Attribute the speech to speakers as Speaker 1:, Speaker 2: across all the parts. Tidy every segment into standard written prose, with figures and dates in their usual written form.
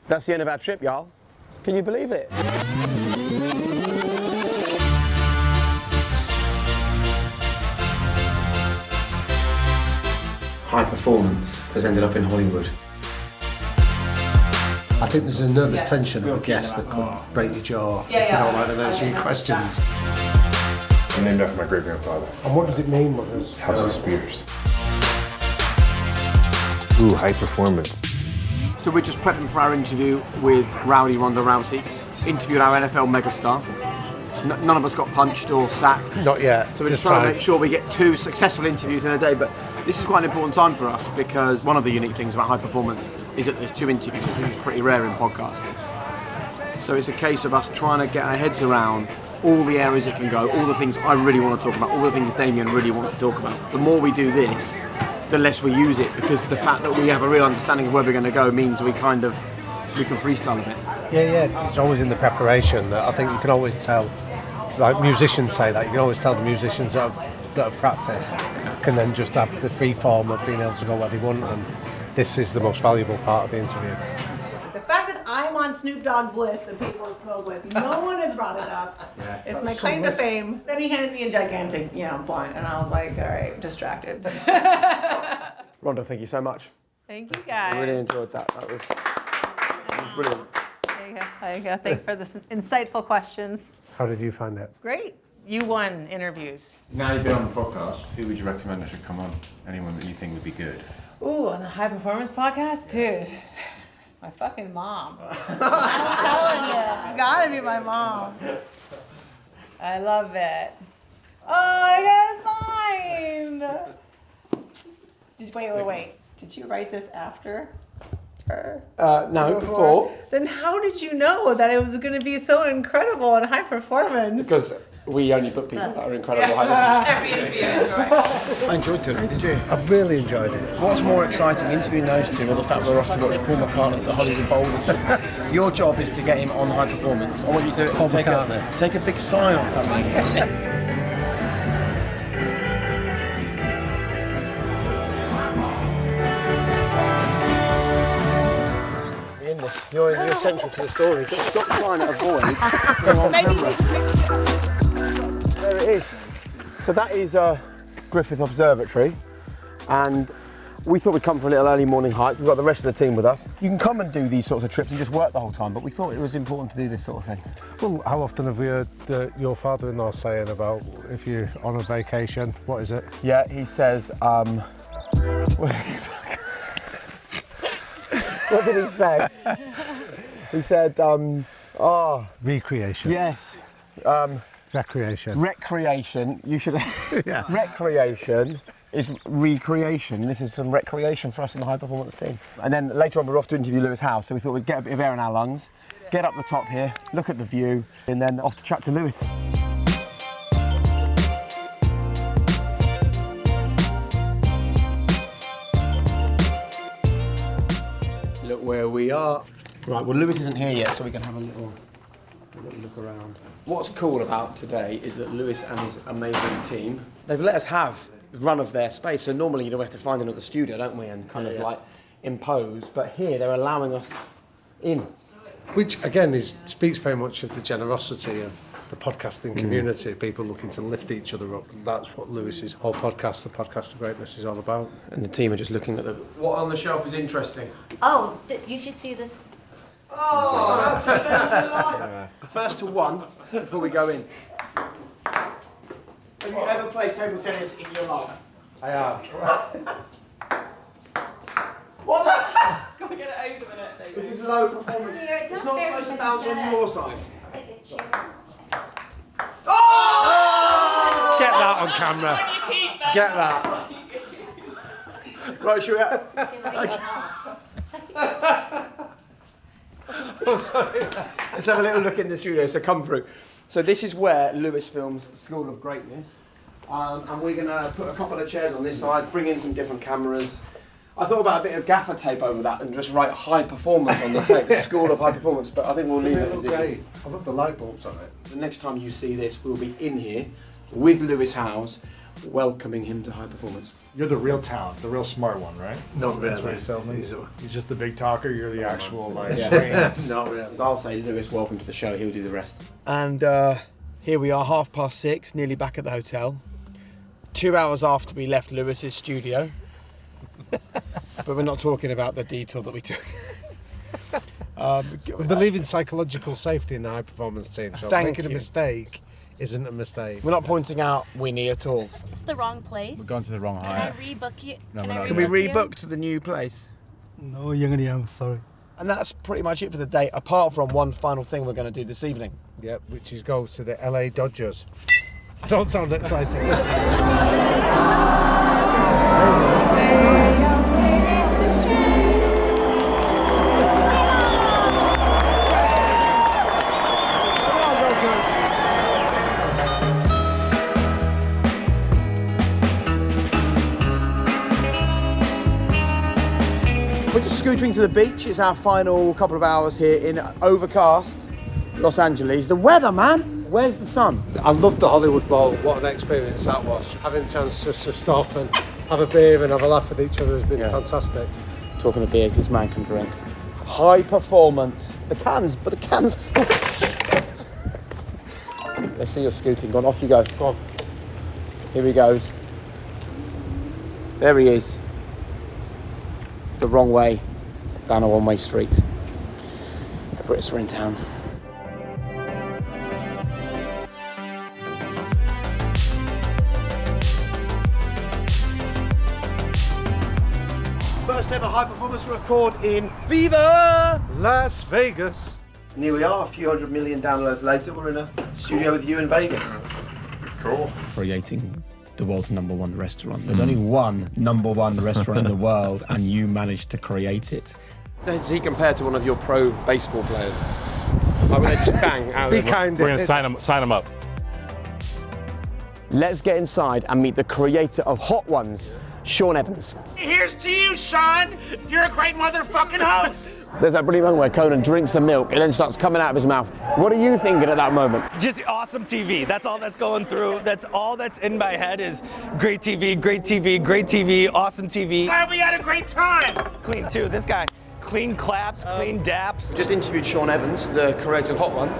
Speaker 1: That's the end of our trip, y'all. Can you believe it? High performance has ended up in Hollywood.
Speaker 2: I think there's a nervous tension of a guest that could break your jaw. You know, like the answer your questions.
Speaker 3: I'm named after my great-grandfather.
Speaker 2: And what does it mean? What does
Speaker 3: House of Spears. Ooh, high performance.
Speaker 1: So we're just prepping for our interview with Rowdy Ronda Rousey. Interviewed our NFL megastar. None of us got punched or sacked.
Speaker 2: Not yet.
Speaker 1: So we're just trying to make sure we get 2 successful interviews in a day. But this is quite an important time for us because one of the unique things about high performance is that there's 2 interviews, which is pretty rare in podcasting. So it's a case of us trying to get our heads around all the areas it can go, all the things I really want to talk about, all the things Damian really wants to talk about. The more we do this, the less we use it, because the fact that we have a real understanding of where we're going to go means we can freestyle a bit.
Speaker 2: Yeah, it's always in the preparation that I think you can always tell, like musicians say that, you can always tell the musicians that have practiced can then just have the free form of being able to go where they want, and this is the most valuable part of the interview.
Speaker 4: The fact that I'm on Snoop Dogg's list of people to smoke with, no one has brought it up. It's my claim to fame. Then he handed me a gigantic, blunt, and I was like, all right, distracted.
Speaker 1: Rhonda, thank you so much.
Speaker 4: Thank you, guys.
Speaker 1: I really enjoyed that. That was brilliant.
Speaker 4: There you go. Thank you for the insightful questions.
Speaker 2: How did you find it?
Speaker 4: Great. You won interviews.
Speaker 3: Now you've been on the podcast, who would you recommend I should come on? Anyone that you think would be good?
Speaker 4: Ooh, on the High Performance Podcast? Dude, my fucking mom. I'm telling you, it's gotta be my mom. I love it. Oh, I got it signed! Wait. Did you write this after her?
Speaker 1: No, before.
Speaker 4: Then how did you know that it was gonna be so incredible and high performance?
Speaker 1: Because we only book people that are incredible high performance.
Speaker 4: Every interview is right.
Speaker 5: I enjoyed today, did you?
Speaker 2: I really enjoyed it.
Speaker 5: What's more exciting, interviewing those two or the fact we're off to watch Paul McCartney at the Hollywood Bowl this season? Your job is to get him on high performance. I want you to take a big sign or something.
Speaker 1: You're essential to the story. Just stop trying to avoid. There it is. So that is Griffith Observatory, and we thought we'd come for a little early morning hike. We've got the rest of the team with us. You can come and do these sorts of trips and just work the whole time, but we thought it was important to do this sort of thing.
Speaker 2: Well, how often have we heard your father-in-law saying about if you're on a vacation, what is it?
Speaker 1: Yeah, he says, what did he say? He said,
Speaker 2: recreation.
Speaker 1: yes.
Speaker 2: Recreation.
Speaker 1: Recreation. You should.
Speaker 2: Yeah.
Speaker 1: Recreation is recreation. This is some recreation for us in the high performance team. And then later on, we're off to interview Lewis House, so we thought we'd get a bit of air in our lungs, get up the top here, look at the view, and then off to chat to Lewis. Look where we are. Right, well, Lewis isn't here yet, so we can have a little look around. What's cool about today is that Lewis and his amazing team, they've let us have run of their space. So normally, we have to find another studio, don't we, and kind of like impose. But here, they're allowing us in.
Speaker 2: Which, again, speaks very much of the generosity of the podcasting community, people looking to lift each other up. That's what Lewis's whole podcast, the Podcast of Greatness, is all about.
Speaker 1: And the team are just looking at what on the shelf is interesting.
Speaker 6: Oh, you should see this.
Speaker 1: Oh, that's a First to one, before we go in. Have you ever played table tennis in your life?
Speaker 2: I have.
Speaker 1: What the?
Speaker 4: Go get it over the minute, David.
Speaker 1: This is low performance.
Speaker 6: Here, it's
Speaker 1: It's
Speaker 6: not
Speaker 1: not
Speaker 6: fair
Speaker 1: supposed to
Speaker 6: to
Speaker 1: bounce
Speaker 6: get
Speaker 1: on
Speaker 6: it.
Speaker 1: your side.
Speaker 2: Get that on camera. Get that.
Speaker 1: Right, should Let's have a little look in the studio, so come through. So this is where Lewis films School of Greatness. And we're going to put a couple of chairs on this side, bring in some different cameras. I thought about a bit of gaffer tape over that and just write high performance on the tape, School of High Performance, but I think we'll leave it as it is.
Speaker 2: I love the light bulbs on it.
Speaker 1: The next time you see this, we'll be in here with Lewis House, welcoming him to high performance.
Speaker 7: You're the real talent, the real smart one, right?
Speaker 1: Not
Speaker 7: That's what
Speaker 1: really.
Speaker 7: he's telling me.
Speaker 1: He's
Speaker 7: He's just the big talker. You're the actual brains.
Speaker 1: Not really. I'll say, Lewis, welcome to the show. He'll do the rest. And here we are, 6:30, nearly back at the hotel. 2 hours after we left Lewis's studio. But we're not talking about the detour that we took.
Speaker 2: We believe in psychological safety in the high performance team, so making a mistake isn't a mistake.
Speaker 1: We're not pointing out Winnie at all.
Speaker 6: It's the wrong place.
Speaker 3: We're going to the wrong
Speaker 6: Can I
Speaker 3: hire.
Speaker 6: rebook you?
Speaker 3: No,
Speaker 6: Can
Speaker 3: we're
Speaker 6: I
Speaker 3: not.
Speaker 1: Can we
Speaker 6: rebook you?
Speaker 1: rebook to the new place?
Speaker 8: No, I'm sorry.
Speaker 1: And that's pretty much it for the day, apart from one final thing we're going to do this evening.
Speaker 2: Yep, which is go to the LA Dodgers. I don't sound excited.
Speaker 1: We're just scootering to the beach. It's our final couple of hours here in overcast Los Angeles. The weather, man! Where's the sun?
Speaker 2: I loved the Hollywood Bowl. What an experience that was. Having a chance just to stop and have a beer and have a laugh with each other has been fantastic.
Speaker 1: Talking of beers, this man can drink. High performance. The cans. Let's see your scooting. Go on, off you go. Go on. Here he goes. There he is. The wrong way, down a one-way street. The Brits are in town. First ever high performance record in Viva
Speaker 2: Las Vegas.
Speaker 1: And here we are, a few 100 million downloads later. We're in a studio with you in Vegas.
Speaker 7: Cool.
Speaker 1: Creating the world's #1 restaurant. There's only one #1 restaurant in the world, and you managed to create it. Does he compare to one of your pro baseball players? Like when they just bang out
Speaker 2: Be
Speaker 1: of
Speaker 2: kind.
Speaker 9: We're gonna sign him up.
Speaker 1: Let's get inside and meet the creator of Hot Ones, Sean Evans.
Speaker 10: Here's to you, Sean. You're a great motherfucking host.
Speaker 1: There's that brilliant moment where Conan drinks the milk and then starts coming out of his mouth. What are you thinking at that moment?
Speaker 9: Just awesome TV. That's all that's going through. That's all that's in my head is great TV, great TV, great TV, awesome TV.
Speaker 10: Glad we had a great time.
Speaker 9: Clean too. This guy, clean claps, clean daps.
Speaker 1: Just interviewed Sean Evans, the creator of Hot Ones,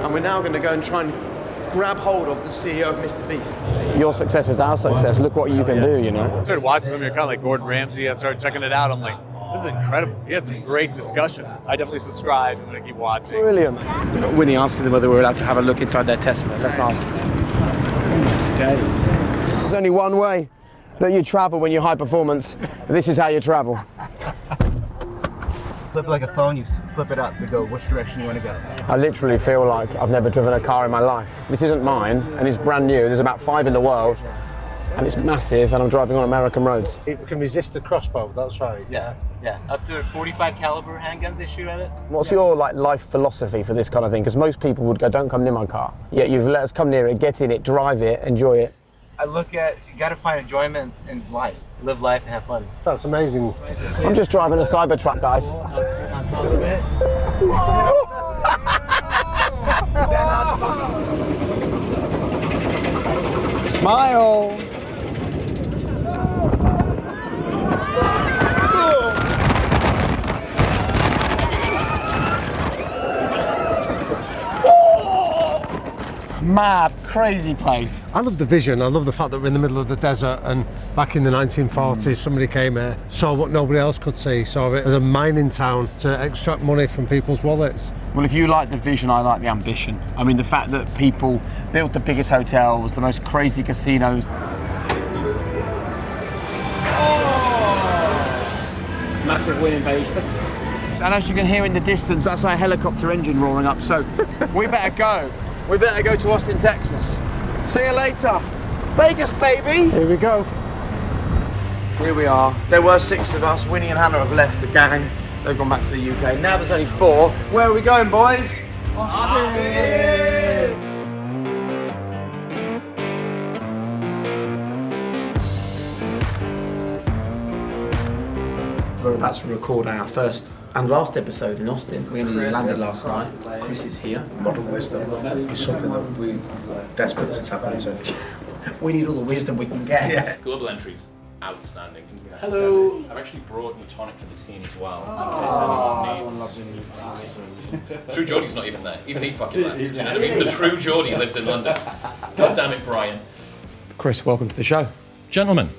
Speaker 1: and we're now going to go and try and grab hold of the CEO of Mr. Beast. Your success is our success. Look what you can do, you know.
Speaker 11: I started watching some of your content, like Gordon Ramsay. I started checking it out. I'm like, this is incredible. He had some great discussions. I definitely subscribe. I'm going to keep watching.
Speaker 1: Brilliant. Winnie asking them whether we're allowed to have a look inside their Tesla. Let's ask. There's only one way that you travel when you're high performance. This is how you travel.
Speaker 5: Flip like a phone, you flip it up to go which direction you want to go.
Speaker 1: I literally feel like I've never driven a car in my life. This isn't mine, and it's brand new. There's about 5 in the world, and it's massive, and I'm driving on American roads.
Speaker 2: It can resist the crossbow, that's right.
Speaker 5: Yeah. Up to 45 caliber handguns they shoot at it.
Speaker 1: What's your life philosophy for this kind of thing? Because most people would go, don't come near my car. Yet you've let us come near it, get in it, drive it, enjoy it.
Speaker 5: I look at, you gotta find enjoyment in life. Live life and have fun.
Speaker 2: That's amazing.
Speaker 1: I'm just driving a Cybertruck, guys. Smile. Mad, crazy place.
Speaker 2: I love the vision. I love the fact that we're in the middle of the desert, and back in the 1940s somebody came here, saw what nobody else could see, saw it as a mining town to extract money from people's wallets.
Speaker 1: Well, if you like the vision, I like the ambition. I mean, the fact that people built the biggest hotels, the most crazy casinos. Massive win in Vegas. And as you can hear in the distance, that's our helicopter engine roaring up. So we better go. We better go to Austin, Texas. See you later. Vegas, baby.
Speaker 2: Here we go.
Speaker 1: Here we are. There were 6 of us. Winnie and Hannah have left the gang. They've gone back to the UK. Now there's only 4. Where are we going, boys? Austin! We're about to record our first and last episode in Austin. We only landed last night. Chris is here.
Speaker 7: Modern wisdom is something that we desperate to tap into.
Speaker 5: We need all the wisdom we can get.
Speaker 12: Yeah. Global entries, outstanding. Hello. I've actually brought a tonic for the team as well. In case anyone needs. True Geordie's not even there. Even he fucking left. Do you know what I mean? The true Geordie lives in London. God damn it, Brian.
Speaker 1: Chris, welcome to the show.
Speaker 12: Gentlemen.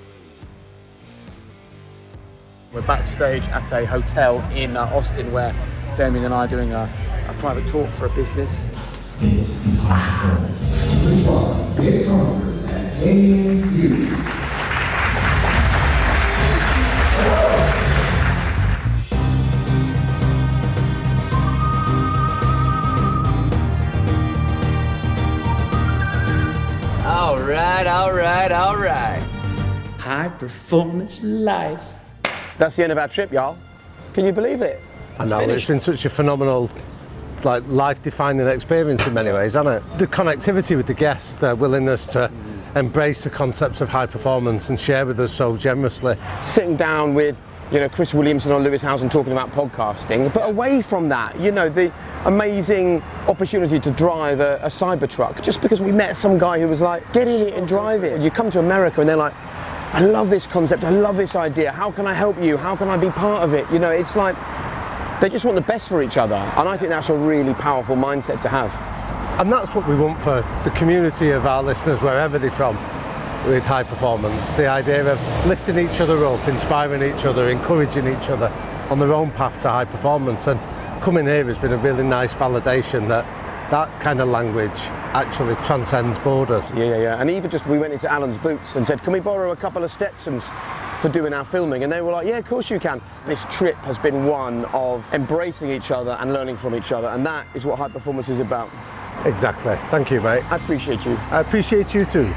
Speaker 1: We're backstage at a hotel in Austin where Damian and I are doing a private talk for a business.
Speaker 10: All right. High performance life.
Speaker 5: That's the end of our trip, y'all. Can you believe it?
Speaker 2: I know, it's been such a phenomenal, like, life-defining experience in many ways, hasn't it? The connectivity with the guests, their willingness to embrace the concepts of high performance and share with us so generously.
Speaker 5: Sitting down with, Chris Williamson or Lewis Howson talking about podcasting, but away from that, the amazing opportunity to drive a Cybertruck, just because we met some guy who was like, get in it and drive it. You come to America and they're like, I love this concept, I love this idea, how can I help you, how can I be part of it? It's like, they just want the best for each other, and I think that's a really powerful mindset to have.
Speaker 2: And that's what we want for the community of our listeners, wherever they're from, with high performance. The idea of lifting each other up, inspiring each other, encouraging each other on their own path to high performance. And coming here has been a really nice validation that that kind of language actually transcends borders.
Speaker 5: Yeah. And even we went into Alan's Boots and said, can we borrow a couple of Stetsons for doing our filming? And they were like, yeah, of course you can. This trip has been one of embracing each other and learning from each other, and that is what high performance is about.
Speaker 2: Exactly. Thank you, mate.
Speaker 5: I appreciate you.
Speaker 2: I appreciate you too.